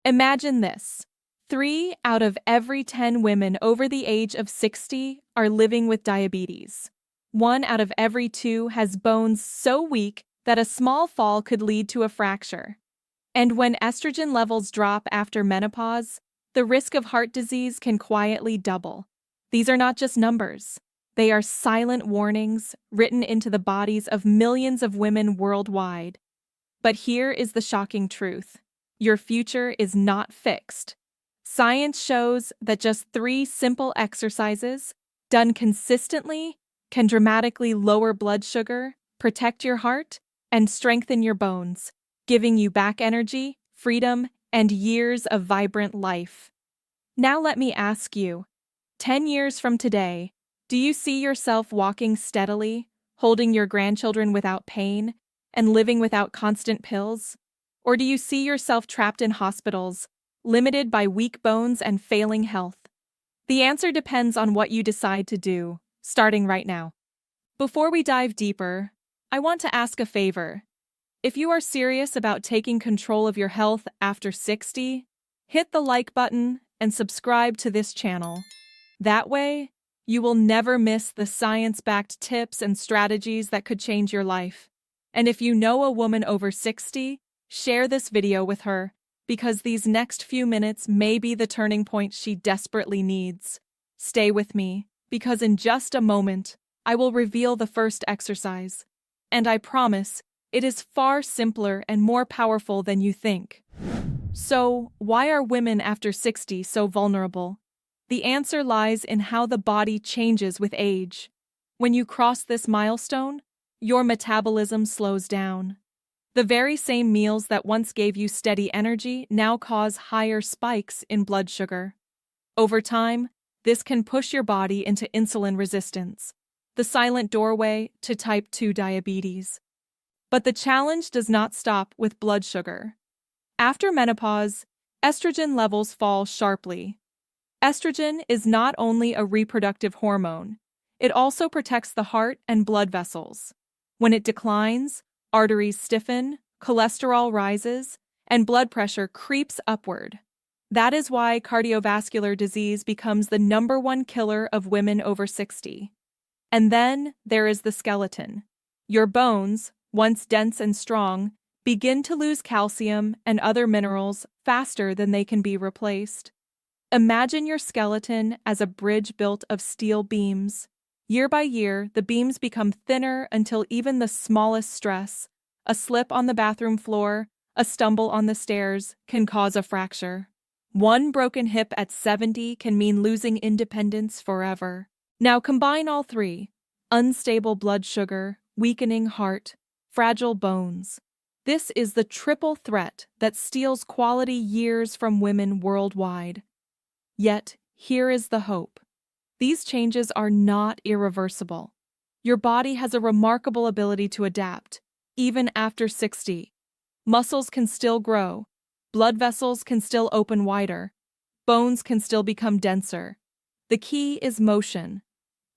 Imagine this. 3 out of every 10 women over the age of 60 are living with diabetes. 1 out of every 2 has bones so weak that a small fall could lead to a fracture. And when estrogen levels drop after menopause, the risk of heart disease can quietly double. These are not just numbers. They are silent warnings written into the bodies of millions of women worldwide. But here is the shocking truth. Your future is not fixed. Science shows that just 3 simple exercises, done consistently, can dramatically lower blood sugar, protect your heart, and strengthen your bones, giving you back energy, freedom, and years of vibrant life. Now let me ask you, 10 years from today, do you see yourself walking steadily, holding your grandchildren without pain, and living without constant pills? Or do you see yourself trapped in hospitals, limited by weak bones and failing health? The answer depends on what you decide to do, starting right now. Before we dive deeper, I want to ask a favor. If you are serious about taking control of your health after 60, hit the like button and subscribe to this channel. That way, you will never miss the science-backed tips and strategies that could change your life. And if you know a woman over 60, share this video with her, because these next few minutes may be the turning point she desperately needs. Stay with me, because in just a moment, I will reveal the first exercise. And I promise, it is far simpler and more powerful than you think. So, why are women after 60 so vulnerable? The answer lies in how the body changes with age. When you cross this milestone, your metabolism slows down. The very same meals that once gave you steady energy now cause higher spikes in blood sugar. Over time, this can push your body into insulin resistance, the silent doorway to type 2 diabetes. But the challenge does not stop with blood sugar. After menopause, estrogen levels fall sharply. Estrogen is not only a reproductive hormone, it also protects the heart and blood vessels. When it declines, arteries stiffen, cholesterol rises, and blood pressure creeps upward. That is why cardiovascular disease becomes the #1 killer of women over 60. And then there is the skeleton. Your bones, once dense and strong, begin to lose calcium and other minerals faster than they can be replaced. Imagine your skeleton as a bridge built of steel beams. Year by year, the beams become thinner until even the smallest stress, a slip on the bathroom floor, a stumble on the stairs, can cause a fracture. One broken hip at 70 can mean losing independence forever. Now combine all 3: unstable blood sugar, weakening heart, fragile bones. This is the triple threat that steals quality years from women worldwide. Yet, here is the hope. These changes are not irreversible. Your body has a remarkable ability to adapt, even after 60. Muscles can still grow, blood vessels can still open wider, bones can still become denser. The key is motion.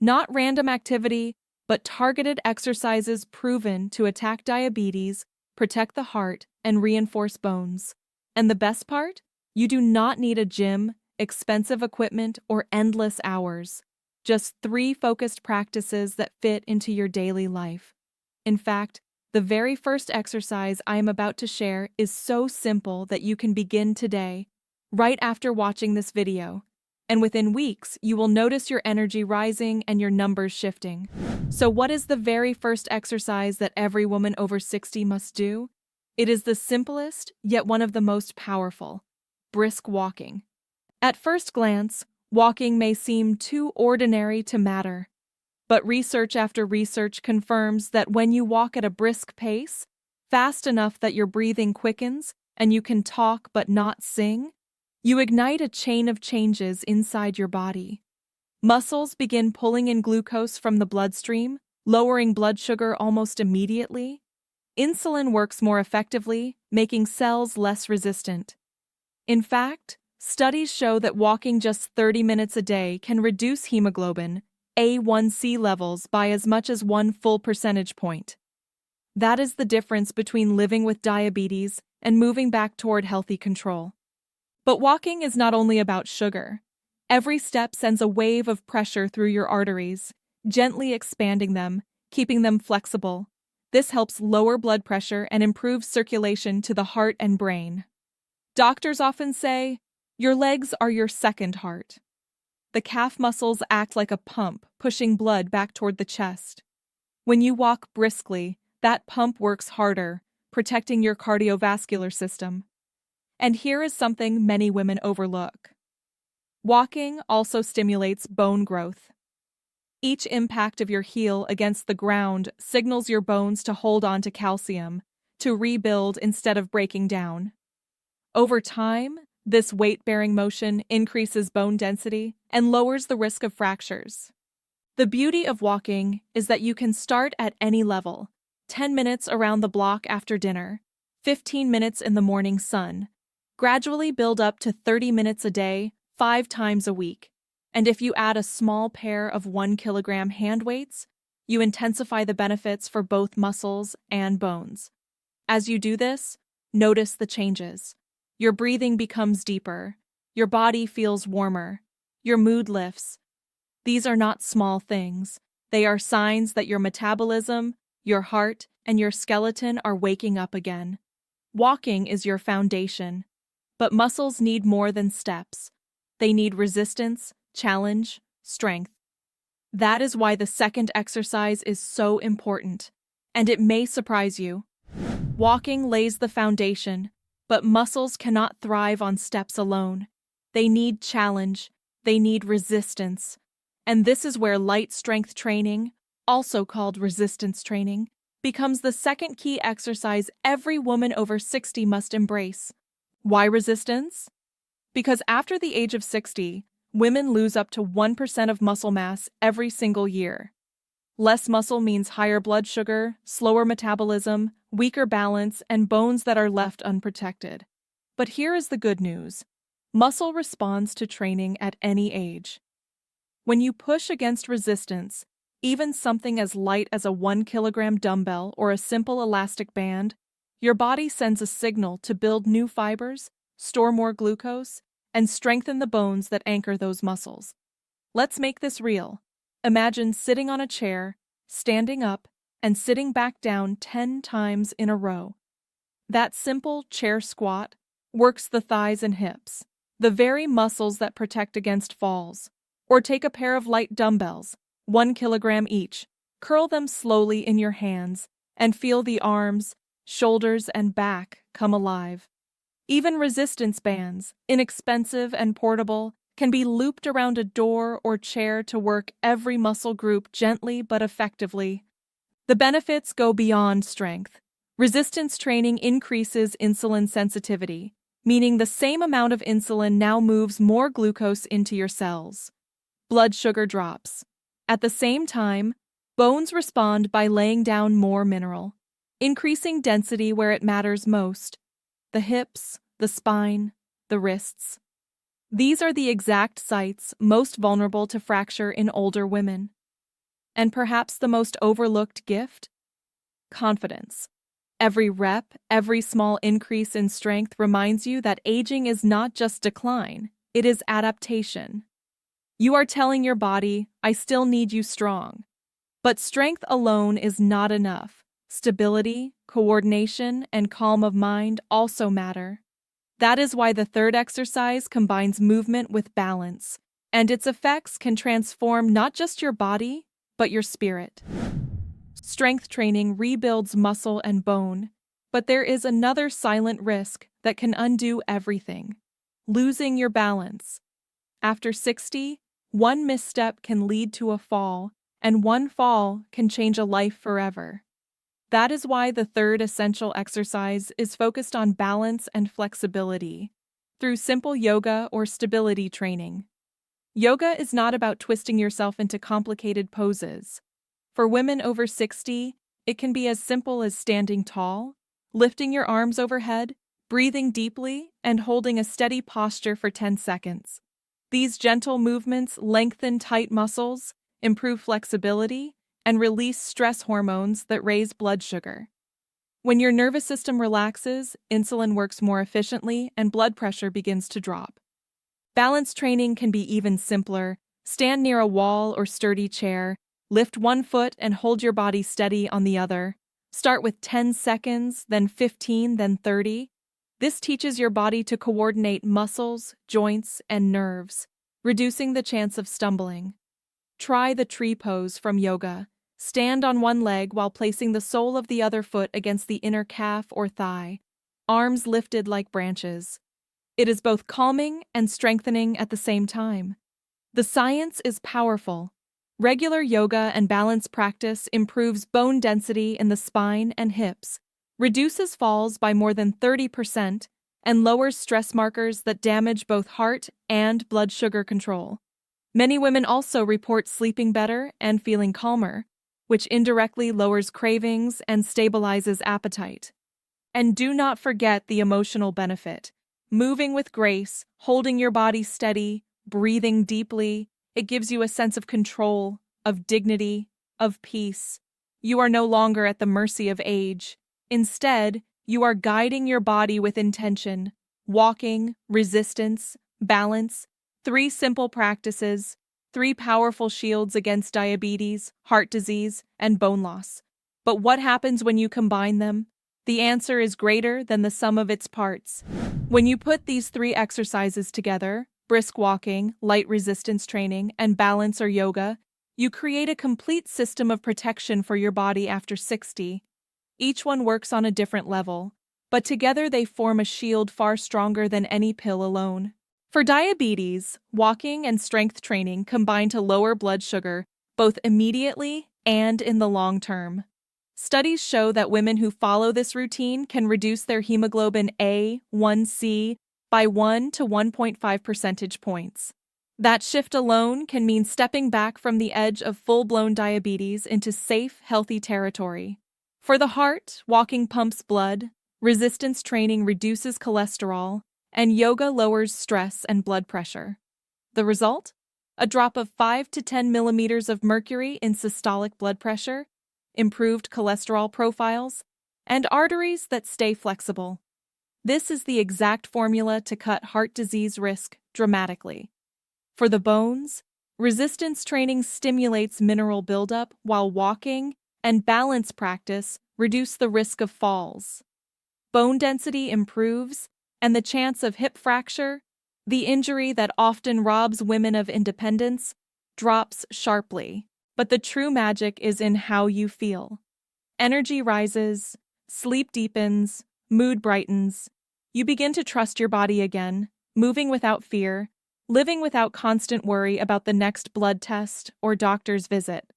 Not random activity, but targeted exercises proven to attack diabetes, protect the heart, and reinforce bones. And the best part? You do not need a gym, expensive equipment, or endless hours. Just 3 focused practices that fit into your daily life. In fact, the very first exercise I am about to share is so simple that you can begin today, right after watching this video. And within weeks, you will notice your energy rising and your numbers shifting. So what is the very first exercise that every woman over 60 must do? It is the simplest, yet one of the most powerful: brisk walking. At first glance, walking may seem too ordinary to matter. But research after research confirms that when you walk at a brisk pace, fast enough that your breathing quickens and you can talk but not sing, you ignite a chain of changes inside your body. Muscles begin pulling in glucose from the bloodstream, lowering blood sugar almost immediately. Insulin works more effectively, making cells less resistant. In fact, studies show that walking just 30 minutes a day can reduce hemoglobin, A1C levels, by as much as 1 full percentage point. That is the difference between living with diabetes and moving back toward healthy control. But walking is not only about sugar. Every step sends a wave of pressure through your arteries, gently expanding them, keeping them flexible. This helps lower blood pressure and improves circulation to the heart and brain. Doctors often say, your legs are your second heart. The calf muscles act like a pump, pushing blood back toward the chest. When you walk briskly, that pump works harder, protecting your cardiovascular system. And here is something many women overlook. Walking also stimulates bone growth. Each impact of your heel against the ground signals your bones to hold on to calcium, to rebuild instead of breaking down. Over time, this weight-bearing motion increases bone density and lowers the risk of fractures. The beauty of walking is that you can start at any level: 10 minutes around the block after dinner, 15 minutes in the morning sun. Gradually build up to 30 minutes a day, 5 times a week. And if you add a small pair of 1 kilogram hand weights, you intensify the benefits for both muscles and bones. As you do this, notice the changes. Your breathing becomes deeper. Your body feels warmer. Your mood lifts. These are not small things. They are signs that your metabolism, your heart, and your skeleton are waking up again. Walking is your foundation. But muscles need more than steps. They need resistance, challenge, strength. That is why the second exercise is so important. And it may surprise you. Walking lays the foundation, but muscles cannot thrive on steps alone. They need challenge. They need resistance. And this is where light strength training, also called resistance training, becomes the second key exercise every woman over 60 must embrace. Why resistance? Because after the age of 60, women lose up to 1% of muscle mass every single year. Less muscle means higher blood sugar, slower metabolism, weaker balance, and bones that are left unprotected. But here is the good news. Muscle responds to training at any age. When you push against resistance, even something as light as a 1 kilogram dumbbell or a simple elastic band, your body sends a signal to build new fibers, store more glucose, and strengthen the bones that anchor those muscles. Let's make this real. Imagine sitting on a chair, standing up, and sitting back down 10 times in a row. That simple chair squat works the thighs and hips, the very muscles that protect against falls. Or take a pair of light dumbbells, 1 kilogram each, curl them slowly in your hands, and feel the arms, shoulders, and back come alive. Even resistance bands, inexpensive and portable, can be looped around a door or chair to work every muscle group gently but effectively. The benefits go beyond strength. Resistance training increases insulin sensitivity, meaning the same amount of insulin now moves more glucose into your cells. Blood sugar drops. At the same time, bones respond by laying down more mineral, increasing density where it matters most: the hips, the spine, the wrists. These are the exact sites most vulnerable to fracture in older women. And perhaps the most overlooked gift? Confidence. Every rep, every small increase in strength reminds you that aging is not just decline, it is adaptation. You are telling your body, I still need you strong. But strength alone is not enough. Stability, coordination, and calm of mind also matter. That is why the third exercise combines movement with balance, and its effects can transform not just your body, but your spirit. Strength training rebuilds muscle and bone, but there is another silent risk that can undo everything: losing your balance. After 60, one misstep can lead to a fall, and one fall can change a life forever. That is why the third essential exercise is focused on balance and flexibility through simple yoga or stability training. Yoga is not about twisting yourself into complicated poses. For women over 60, it can be as simple as standing tall, lifting your arms overhead, breathing deeply, and holding a steady posture for 10 seconds. These gentle movements lengthen tight muscles, improve flexibility, and release stress hormones that raise blood sugar. When your nervous system relaxes, insulin works more efficiently and blood pressure begins to drop. Balance training can be even simpler. Stand near a wall or sturdy chair, lift one foot and hold your body steady on the other. Start with 10 seconds, then 15, then 30. This teaches your body to coordinate muscles, joints, and nerves, reducing the chance of stumbling. Try the tree pose from yoga. Stand on one leg while placing the sole of the other foot against the inner calf or thigh, arms lifted like branches. It is both calming and strengthening at the same time. The science is powerful. Regular yoga and balance practice improves bone density in the spine and hips, reduces falls by more than 30%, and lowers stress markers that damage both heart and blood sugar control. Many women also report sleeping better and feeling calmer, which indirectly lowers cravings and stabilizes appetite. And do not forget the emotional benefit. Moving with grace, holding your body steady, breathing deeply, it gives you a sense of control, of dignity, of peace. You are no longer at the mercy of age. Instead, you are guiding your body with intention. Walking, resistance, balance, 3 simple practices, 3 powerful shields against diabetes, heart disease, and bone loss. But what happens when you combine them? The answer is greater than the sum of its parts. When you put these 3 exercises together, brisk walking, light resistance training, and balance or yoga, you create a complete system of protection for your body after 60. Each one works on a different level, but together they form a shield far stronger than any pill alone. For diabetes, walking and strength training combine to lower blood sugar, both immediately and in the long term. Studies show that women who follow this routine can reduce their hemoglobin A1C by 1 to 1.5 percentage points. That shift alone can mean stepping back from the edge of full-blown diabetes into safe, healthy territory. For the heart, walking pumps blood, resistance training reduces cholesterol, and yoga lowers stress and blood pressure. The result? A drop of 5 to 10 millimeters of mercury in systolic blood pressure, improved cholesterol profiles, and arteries that stay flexible. This is the exact formula to cut heart disease risk dramatically. For the bones, resistance training stimulates mineral buildup while walking and balance practice reduce the risk of falls. Bone density improves, and the chance of hip fracture, the injury that often robs women of independence, drops sharply. But the true magic is in how you feel. Energy rises, sleep deepens, mood brightens. You begin to trust your body again, moving without fear, living without constant worry about the next blood test or doctor's visit.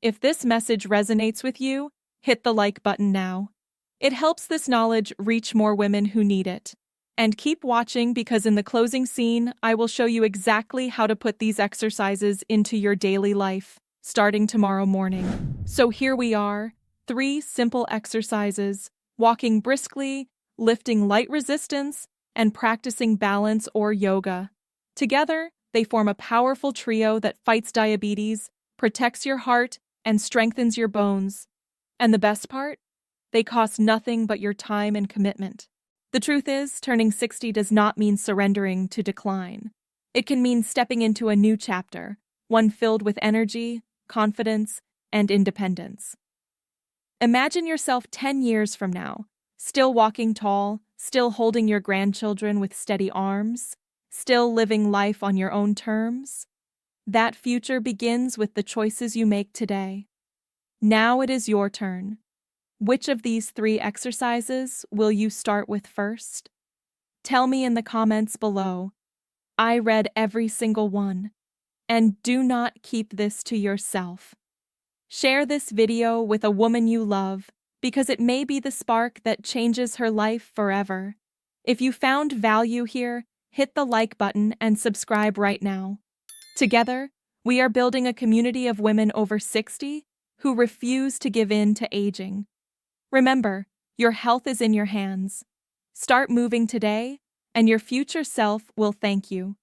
If this message resonates with you, hit the like button now. It helps this knowledge reach more women who need it. And keep watching because in the closing scene, I will show you exactly how to put these exercises into your daily life, starting tomorrow morning. So here we are, 3 simple exercises, walking briskly, lifting light resistance, and practicing balance or yoga. Together, they form a powerful trio that fights diabetes, protects your heart, and strengthens your bones. And the best part? They cost nothing but your time and commitment. The truth is, turning 60 does not mean surrendering to decline. It can mean stepping into a new chapter, one filled with energy, confidence, and independence. Imagine yourself 10 years from now, still walking tall, still holding your grandchildren with steady arms, still living life on your own terms. That future begins with the choices you make today. Now it is your turn. Which of these 3 exercises will you start with first? Tell me in the comments below. I read every single one. And do not keep this to yourself. Share this video with a woman you love because it may be the spark that changes her life forever. If you found value here, hit the like button and subscribe right now. Together, we are building a community of women over 60 who refuse to give in to aging. Remember, your health is in your hands. Start moving today, and your future self will thank you.